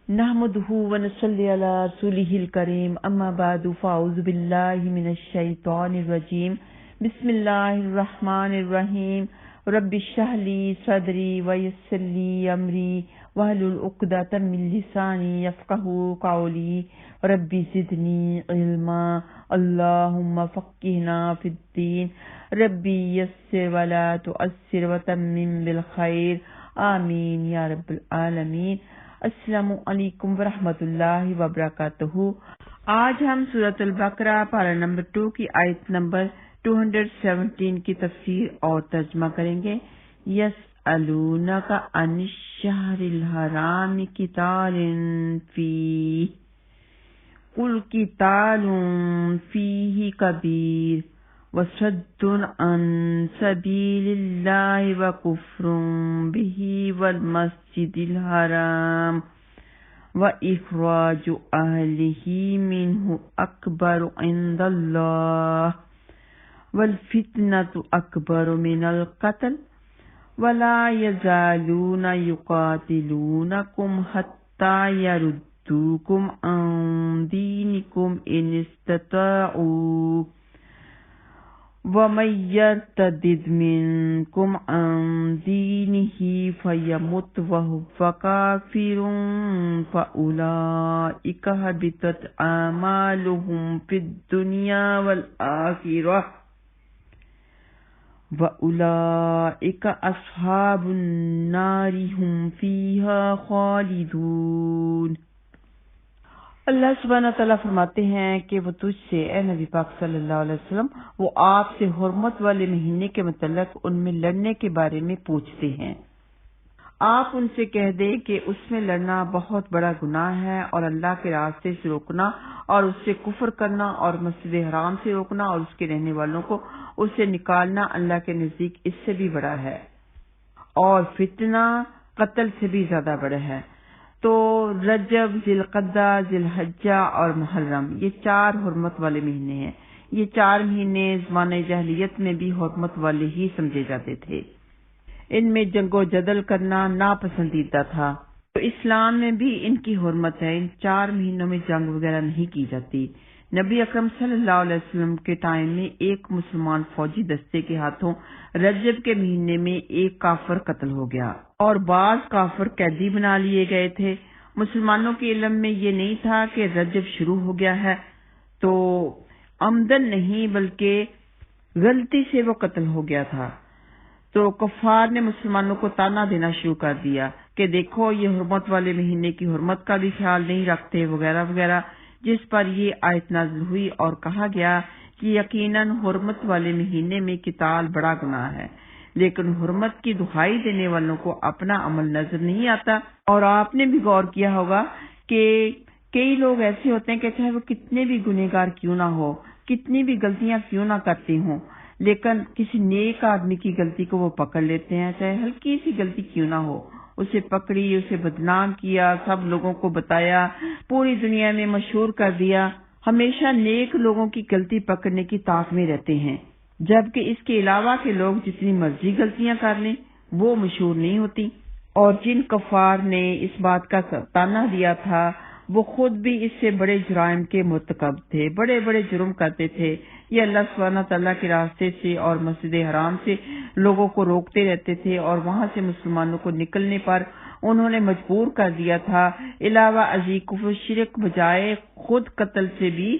نحمده ونصلي على رسوله الكريم اما بعد فاعوذ بالله من الشيطان الرجيم بسم الله الرحمن الرحيم رب اشرح لي صدري ويسر لي امري واحلل عقدة من لساني يفقهوا قولي رب زدني علما اللهم فقهنا في الدين ربي يسر ولا تؤثر وتمم بالخير آمین یا رب العالمین۔ السلام علیکم ورحمۃ اللہ وبرکاتہ۔ آج ہم سورۃ البقرہ پارہ نمبر 2 کی آیت نمبر 217 کی تفسیر اور ترجمہ کریں گے۔ یسألونک عن الشہر الحرام قتال فیہ قل قتال فیہ کبیر وصد عن سبیل اللہ وکفر بہ والمسجد الحرام واخراج اہلہ منہ اکبر عند اللہ والفتنۃ اکبر من القتل ولا یزالون یقاتلونکم حتی یردوکم عن دینکم ان استطاعوا وَمَن يَرْتَدِدْ مِنكُمْ عَن دِينِهِ فَيَمُتْ وَهُوَ كَافِرٌ فَأُولَئِكَ حَبِطَتْ أَعْمَالُهُمْ فِي الدُّنْيَا وَالْآخِرَةِ وَأُولَئِكَ أَصْحَابُ النَّارِ هُمْ فِيهَا خَالِدُونَ۔ اللہ سبحانہ تعالیٰ فرماتے ہیں کہ وہ تجھ سے اے نبی پاک صلی اللہ علیہ وسلم وہ آپ سے حرمت والے مہینے کے متعلق ان میں لڑنے کے بارے میں پوچھتے ہیں۔ آپ ان سے کہہ دیں کہ اس میں لڑنا بہت بڑا گناہ ہے اور اللہ کے راستے سے روکنا اور اس سے کفر کرنا اور مسجد حرام سے روکنا اور اس کے رہنے والوں کو اس سے نکالنا اللہ کے نزدیک اس سے بھی بڑا ہے اور فتنہ قتل سے بھی زیادہ بڑا ہے۔ تو رجب، ذی القعدہ، ذی الحجہ اور محرم یہ 4 حرمت والے مہینے ہیں۔ یہ 4 مہینے زمانہ جاہلیت میں بھی حرمت والے ہی سمجھے جاتے تھے۔ ان میں جنگ و جدل کرنا ناپسندیدہ تھا، تو اسلام میں بھی ان کی حرمت ہے۔ ان 4 مہینوں میں جنگ وغیرہ نہیں کی جاتی۔ نبی اکرم صلی اللہ علیہ وسلم کے ٹائم میں ایک مسلمان فوجی دستے کے ہاتھوں رجب کے مہینے میں ایک کافر قتل ہو گیا اور بعض کافر قیدی بنا لیے گئے تھے۔ مسلمانوں کے علم میں یہ نہیں تھا کہ رجب شروع ہو گیا ہے، تو عمدن نہیں بلکہ غلطی سے وہ قتل ہو گیا تھا۔ تو کفار نے مسلمانوں کو تانا دینا شروع کر دیا کہ دیکھو یہ حرمت والے مہینے کی حرمت کا بھی خیال نہیں رکھتے وغیرہ وغیرہ، جس پر یہ آیت نازل ہوئی اور کہا گیا کہ یقیناً حرمت والے مہینے میں قتال بڑا گناہ ہے، لیکن حرمت کی دہائی دینے والوں کو اپنا عمل نظر نہیں آتا۔ اور آپ نے بھی غور کیا ہوگا کہ کئی لوگ ایسے ہوتے ہیں کہ چاہے وہ کتنے بھی گنہگار کیوں نہ ہو، کتنی بھی غلطیاں کیوں نہ کرتے ہوں، لیکن کسی نیک آدمی کی غلطی کو وہ پکڑ لیتے ہیں، چاہے ہلکی سی غلطی کیوں نہ ہو، اسے پکڑی، اسے بدنام کیا، سب لوگوں کو بتایا، پوری دنیا میں مشہور کر دیا۔ ہمیشہ نیک لوگوں کی غلطی پکڑنے کی طاق میں رہتے ہیں، جبکہ اس کے علاوہ کے لوگ جتنی مرضی غلطیاں کر لیں وہ مشہور نہیں ہوتی۔ اور جن کفار نے اس بات کا تانا دیا تھا وہ خود بھی اس سے بڑے جرائم کے مرتکب تھے، بڑے بڑے جرم کرتے تھے۔ یہ اللہ سبحانہ تعالیٰ کے راستے سے اور مسجد حرام سے لوگوں کو روکتے رہتے تھے اور وہاں سے مسلمانوں کو نکلنے پر انہوں نے مجبور کر دیا تھا۔ علاوہ ازیں کفر شرک بجائے خود قتل سے بھی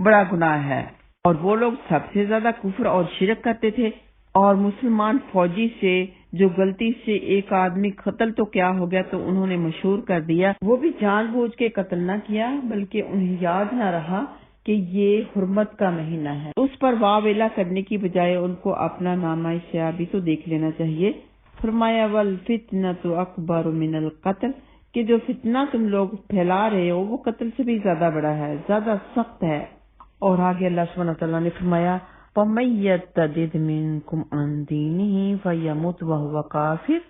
بڑا گناہ ہے، اور وہ لوگ سب سے زیادہ کفر اور شرک کرتے تھے۔ اور مسلمان فوجی سے جو غلطی سے ایک آدمی قتل تو کیا ہو گیا تو انہوں نے مشہور کر دیا، وہ بھی جان بوجھ کے قتل نہ کیا بلکہ انہیں یاد نہ رہا کہ یہ حرمت کا مہینہ ہے، اس پر واویلا کرنے کی بجائے ان کو اپنا نامہ سیاہ بھی تو دیکھ لینا چاہیے۔ فرمایا والفتنۃ اکبر من القتل، کہ جو فتنہ تم لوگ پھیلا رہے ہو وہ قتل سے بھی زیادہ بڑا ہے، زیادہ سخت ہے۔ اور آگے اللہ سبحانہ تعالیٰ نے فرمایا وَمَن يَرْتَدِدْ مِنكُمْ عَن دِينِهِ فَيَمُتْ وَهُوَ كَافِرٌ،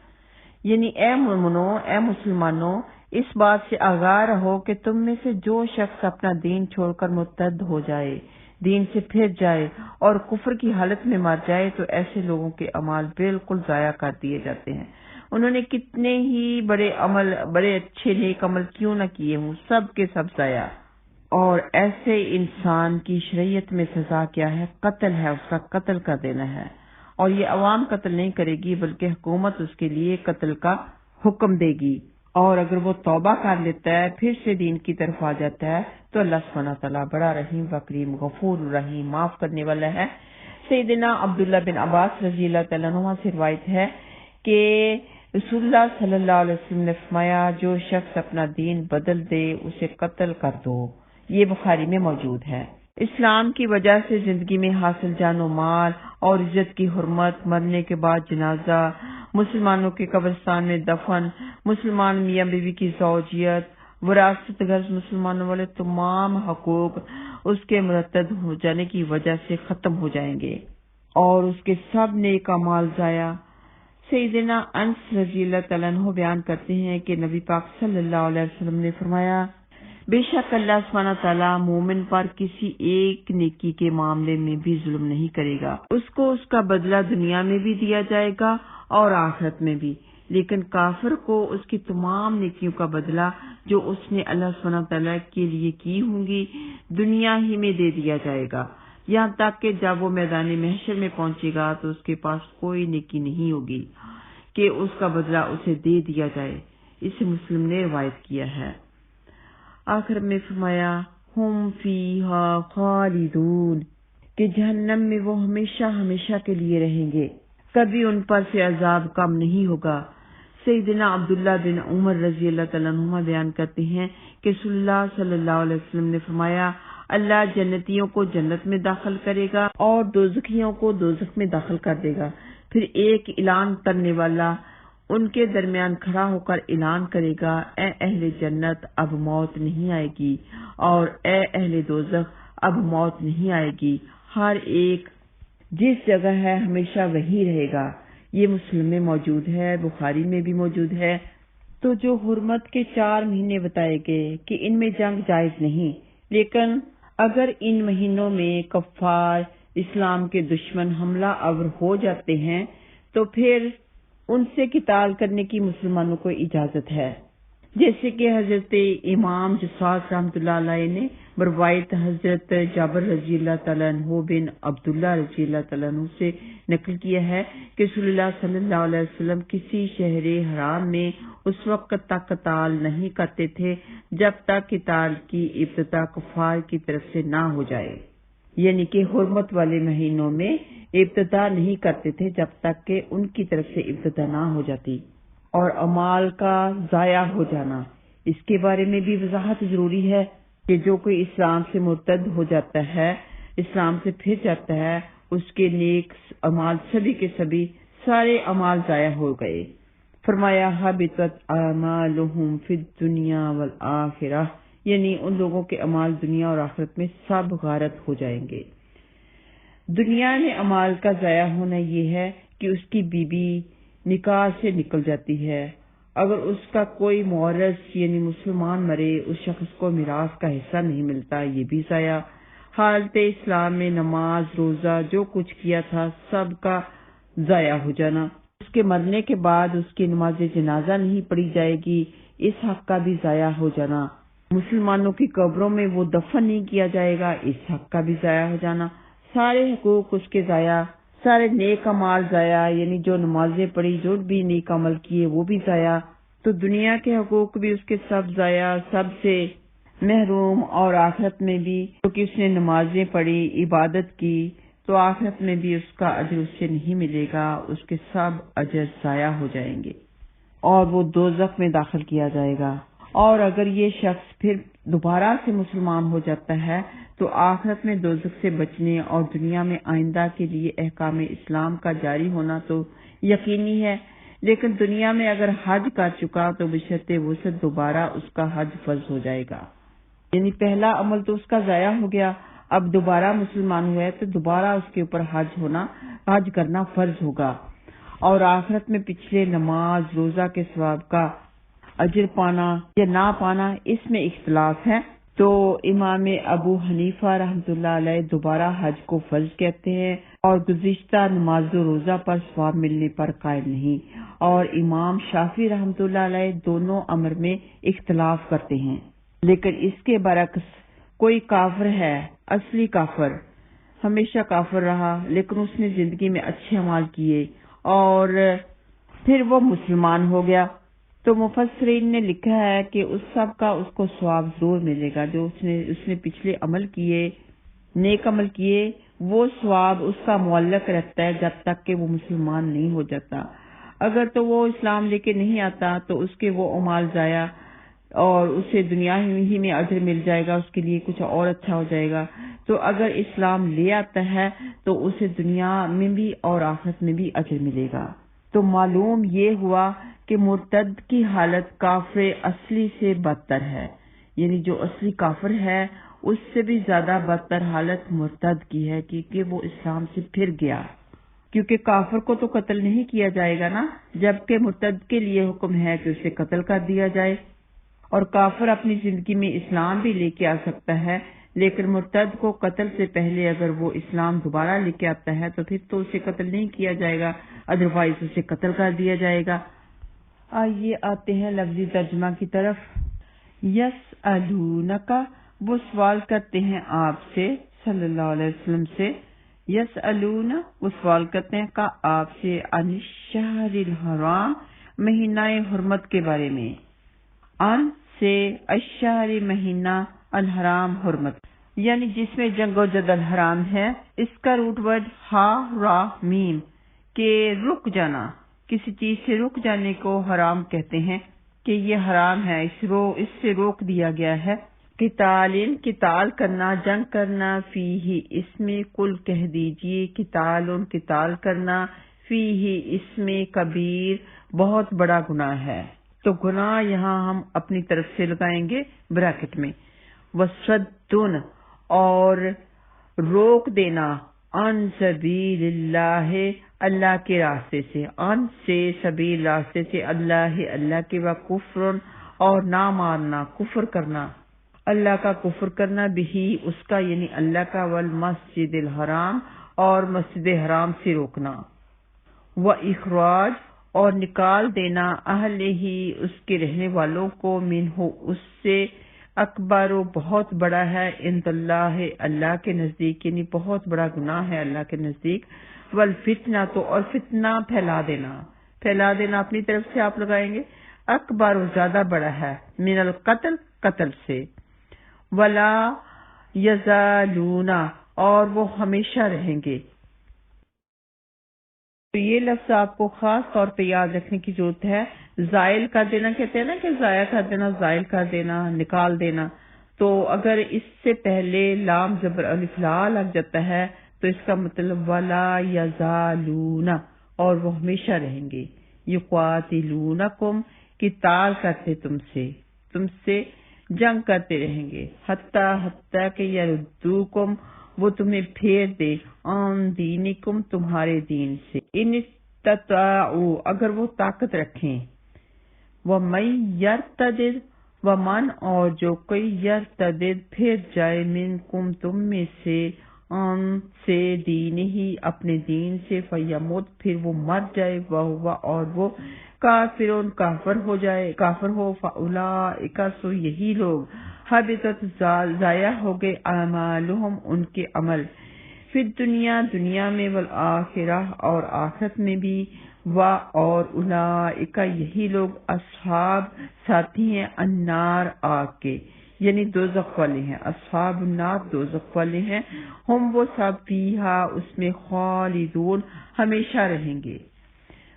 یعنی اے مومنوں، اے مسلمانوں، اس بات سے آگاہ رہو کہ تم میں سے جو شخص اپنا دین چھوڑ کر مرتد ہو جائے، دین سے پھر جائے اور کفر کی حالت میں مر جائے تو ایسے لوگوں کے اعمال بالکل ضائع کر دیے جاتے ہیں، انہوں نے کتنے ہی بڑے اچھے نیک عمل کیوں نہ کیے ہوں، سب کے سب ضائع۔ اور ایسے انسان کی شریعت میں سزا کیا ہے؟ قتل ہے، اس کا قتل کر دینا ہے، اور یہ عوام قتل نہیں کرے گی بلکہ حکومت اس کے لیے قتل کا حکم دے گی۔ اور اگر وہ توبہ کر لیتا ہے، پھر سے دین کی طرف آ جاتا ہے، تو اللہ سبحانہ تعالیٰ بڑا رحیم و کریم، غفور رحیم، معاف کرنے والا ہے۔ سیدنا عبداللہ بن عباس رضی اللہ تعالیٰ عنہ سے روایت ہے کہ رسول اللہ صلی اللہ علیہ وسلم نے فرمایا، جو شخص اپنا دین بدل دے اسے قتل کر دو۔ یہ بخاری میں موجود ہے۔ اسلام کی وجہ سے زندگی میں حاصل جان و مال اور عزت کی حرمت، مرنے کے بعد جنازہ، مسلمانوں کے قبرستان میں دفن، مسلمان میاں بیوی کی زوجیت، وراثت غرض مسلمانوں والے تمام حقوق اس کے مرتد ہو جانے کی وجہ سے ختم ہو جائیں گے، اور اس کے سب نیک اعمال ضائع۔ سیدنا انس رضی اللہ تعالیٰ عنہ بیان کرتے ہیں کہ نبی پاک صلی اللہ علیہ وسلم نے فرمایا، بے شک اللہ سبحانہ تعالیٰ مومن پر کسی ایک نیکی کے معاملے میں بھی ظلم نہیں کرے گا، اس کو اس کا بدلہ دنیا میں بھی دیا جائے گا اور آخرت میں بھی، لیکن کافر کو اس کی تمام نیکیوں کا بدلہ جو اس نے اللہ سبحانہ تعالیٰ کے لیے کی ہوں گی دنیا ہی میں دے دیا جائے گا، یہاں تک کہ جب وہ میدان محشر میں پہنچے گا تو اس کے پاس کوئی نیکی نہیں ہوگی کہ اس کا بدلہ اسے دے دیا جائے۔ اسے مسلم نے روایت کیا ہے۔ آخر میں فرمایا، ہم فیہا خالدون، کہ جہنم میں وہ ہمیشہ ہمیشہ کے لیے رہیں گے، کبھی ان پر سے عذاب کم نہیں ہوگا۔ سیدنا عبداللہ بن عمر رضی اللہ تعالیٰ عنہ بیان کرتے ہیں کہ رسول اللہ صلی اللہ علیہ وسلم نے فرمایا، اللہ جنتیوں کو جنت میں داخل کرے گا اور دوزخیوں کو دوزخ میں داخل کر دے گا، پھر ایک اعلان کرنے والا ان کے درمیان کھڑا ہو کر اعلان کرے گا، اے اہل جنت اب موت نہیں آئے گی، اور اے اہل دوزخ اب موت نہیں آئے گی، ہر ایک جس جگہ ہے ہمیشہ وہی رہے گا۔ یہ مسلم میں موجود ہے، بخاری میں بھی موجود ہے۔ تو جو حرمت کے 4 مہینے بتائے گئے کہ ان میں جنگ جائز نہیں، لیکن اگر ان مہینوں میں کفار اسلام کے دشمن حملہ آور ہو جاتے ہیں تو پھر ان سے قتال کرنے کی مسلمانوں کو اجازت ہے، جیسے کہ حضرت امام جساس رحمۃ اللہ علیہ نے بروایت حضرت جابر رضی اللہ تعالیٰ عنہ بن عبداللہ رضی اللہ تعالیٰ عنہ سے نقل کیا ہے کہ رسول اللہ صلی اللہ علیہ وسلم کسی شہر حرام میں اس وقت تک قتال نہیں کرتے تھے جب تک قتال کی ابتدا کفار کی طرف سے نہ ہو جائے، یعنی کہ حرمت والے مہینوں میں ابتدا نہیں کرتے تھے جب تک کہ ان کی طرف سے ابتدا نہ ہو جاتی۔ اور اعمال کا ضائع ہو جانا، اس کے بارے میں بھی وضاحت ضروری ہے کہ جو کوئی اسلام سے مرتد ہو جاتا ہے، اسلام سے پھر جاتا ہے، اس کے نیک اعمال سبھی کے سبھی سارے اعمال ضائع ہو گئے۔ فرمایا، حبطت اعمالہم فی الدنیا والآخرہ، یعنی ان لوگوں کے اعمال دنیا اور آخرت میں سب غارت ہو جائیں گے۔ دنیا میں اعمال کا ضائع ہونا یہ ہے کہ اس کی بیوی نکاح سے نکل جاتی ہے، اگر اس کا کوئی مورث یعنی مسلمان مرے اس شخص کو میراث کا حصہ نہیں ملتا، یہ بھی ضائع۔ حالت اسلام میں نماز روزہ جو کچھ کیا تھا سب کا ضائع ہو جانا، اس کے مرنے کے بعد اس کی نماز جنازہ نہیں پڑھی جائے گی، اس حق کا بھی ضائع ہو جانا۔ مسلمانوں کی قبروں میں وہ دفن نہیں کیا جائے گا، اس حق کا بھی ضائع ہو جانا۔ سارے حقوق اس کے ضائع، سارے نیک اعمال ضائع، یعنی جو نمازیں پڑھی، جو بھی نیک عمل کیے وہ بھی ضائع۔ تو دنیا کے حقوق بھی اس کے سب ضائع، سب سے محروم، اور آخرت میں بھی کیونکہ اس نے نمازیں پڑھی، عبادت کی، تو آخرت میں بھی اس کا اجر اس سے نہیں ملے گا، اس کے سب اجر ضائع ہو جائیں گے اور وہ دوزخ میں داخل کیا جائے گا۔ اور اگر یہ شخص پھر دوبارہ سے مسلمان ہو جاتا ہے تو آخرت میں دوزخ سے بچنے اور دنیا میں آئندہ کے لیے احکام اسلام کا جاری ہونا تو یقینی ہے، لیکن دنیا میں اگر حج کر چکا تو بشرط وسعت دوبارہ اس کا حج فرض ہو جائے گا، یعنی پہلا عمل تو اس کا ضائع ہو گیا، اب دوبارہ مسلمان ہوا ہے تو دوبارہ اس کے اوپر حج کرنا فرض ہوگا، اور آخرت میں پچھلے نماز روزہ کے ثواب کا اجر پانا یا نہ پانا اس میں اختلاف ہے۔ تو امام ابو حنیفہ رحمۃ اللہ علیہ دوبارہ حج کو فرض کہتے ہیں اور گزشتہ نماز و روزہ پر ثواب ملنے پر قائل نہیں، اور امام شافعی رحمۃ اللہ علیہ دونوں امر میں اختلاف کرتے ہیں۔ لیکن اس کے برعکس کوئی کافر ہے، اصلی کافر، ہمیشہ کافر رہا لیکن اس نے زندگی میں اچھے اعمال کیے اور پھر وہ مسلمان ہو گیا، تو مفسرین نے لکھا ہے کہ اس سب کا اس کو ثواب ضرور ملے گا۔ جو اس نے پچھلے عمل کیے، نیک عمل کیے، وہ ثواب اس کا معلق رہتا ہے جب تک کہ وہ مسلمان نہیں ہو جاتا۔ اگر تو وہ اسلام لے کے نہیں آتا تو اس کے وہ اعمال ضائع، اور اسے دنیا ہی میں اجر مل جائے گا، اس کے لیے کچھ اور اچھا ہو جائے گا۔ تو اگر اسلام لے آتا ہے تو اسے دنیا میں بھی اور آخرت میں بھی اجر ملے گا۔ تو معلوم یہ ہوا کہ مرتد کی حالت کافر اصلی سے بدتر ہے، یعنی جو اصلی کافر ہے اس سے بھی زیادہ بدتر حالت مرتد کی ہے، کیونکہ وہ اسلام سے پھر گیا، کیونکہ کافر کو تو قتل نہیں کیا جائے گا نا، جبکہ مرتد کے لیے حکم ہے کہ اسے قتل کر دیا جائے۔ اور کافر اپنی زندگی میں اسلام بھی لے کے آ سکتا ہے، لیکن مرتد کو قتل سے پہلے اگر وہ اسلام دوبارہ لے کے آتا ہے تو پھر تو اسے قتل نہیں کیا جائے گا، ادروائز اسے قتل کر دیا جائے گا۔ آئیے آتے ہیں لفظی ترجمہ کی طرف۔ یسألونک، وہ سوال کرتے ہیں آپ سے، صلی اللہ علیہ وسلم سے۔ یسألون، وہ سوال کرتے ہیں کا آپ سے، عن الشہر الحرام، مہینہ حرمت کے بارے میں۔ ان سے الشہر، مہینہ، الحرام، حرمت، یعنی جس میں جنگ و جدل حرام ہے۔ اس کا روٹ ورڈ ہا را میم، کہ رک جانا، کسی چیز سے رک جانے کو حرام کہتے ہیں کہ یہ حرام ہے، اس سے روک دیا گیا ہے۔ قتال، قتال کرنا، جنگ کرنا، فیہ، اس میں، کل کہہ دیجئے، قتال کرنا، فیہ، اس میں، کبیر، بہت بڑا گناہ ہے۔ تو گناہ یہاں ہم اپنی طرف سے لگائیں گے بریکٹ میں۔ وصدن، اور روک دینا، عن سبیل اللہ، اللہ کے راستے سے، عن سے، سبیل، راستے سے، اللہ کے، وکفر، اور نہ ماننا، کفر کرنا، اللہ کا کفر کرنا، بھی، اس کا، یعنی اللہ کا، والمسجد الحرام، اور مسجد حرام سے روکنا، واخراج، اور نکال دینا، اہل ہی، اس کے رہنے والوں کو، منہ، اس سے، اکبر، بہت بڑا ہے، عند اللہ، اللہ کے نزدیک، یعنی بہت بڑا گناہ ہے اللہ کے نزدیک۔ والفتنہ، تو، اور فتنہ پھیلا دینا اپنی طرف سے آپ لگائیں گے، اکبر، زیادہ بڑا ہے، من القتل، قتل سے۔ ولا یزالون، اور وہ ہمیشہ رہیں گے۔ تو یہ لفظ آپ کو خاص طور پہ یاد رکھنے کی ضرورت ہے۔ زائل کر دینا کہتے ہیں نا، کہ ضائع کر دینا، زائل کر دینا، نکال دینا۔ تو اگر اس سے پہلے لام زبر الف لا لگ جاتا ہے تو اس کا مطلب ولا یزالون، اور وہ ہمیشہ رہیں گے۔ یقاتلونکم، قتال کرتے تم سے جنگ کرتے رہیں گے، حتی کہ یردوکم، وہ تمہیں پھیر دے، عن دینکم، تمہارے دین سے، ان استطاعوا، اگر وہ طاقت رکھیں، ومن یرتدد، ومن، اور جو کوئی، یرتدد، پھر جائے، منکم، تم میں سے، عن سے، دین ہی، اپنے دین سے، فیمت، پھر وہ مر جائے، وہو، اور وہ، کافرون، کافر ہو، فاولئک، سو یہی لوگ، حبطت، ضائع ہو گئے، اعمالہم، ان کے عمل، فی الدنیا، دنیا میں، والآخرہ، اور آخرت میں بھی، اور اولئک، یہی لوگ، اصحاب، ساتھی ہیں، النار، آگ کے، یعنی دوزخ والے ہیں، اصحاب النار، دوزخ والے ہیں، ہم، وہ سب، فیہا، اس میں، خالدون، ہمیشہ رہیں گے۔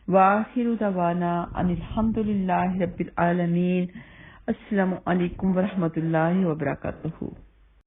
وآخر دعوانا ان الحمد للہ رب العالمین۔ السلام علیکم ورحمۃ اللہ وبرکاتہ۔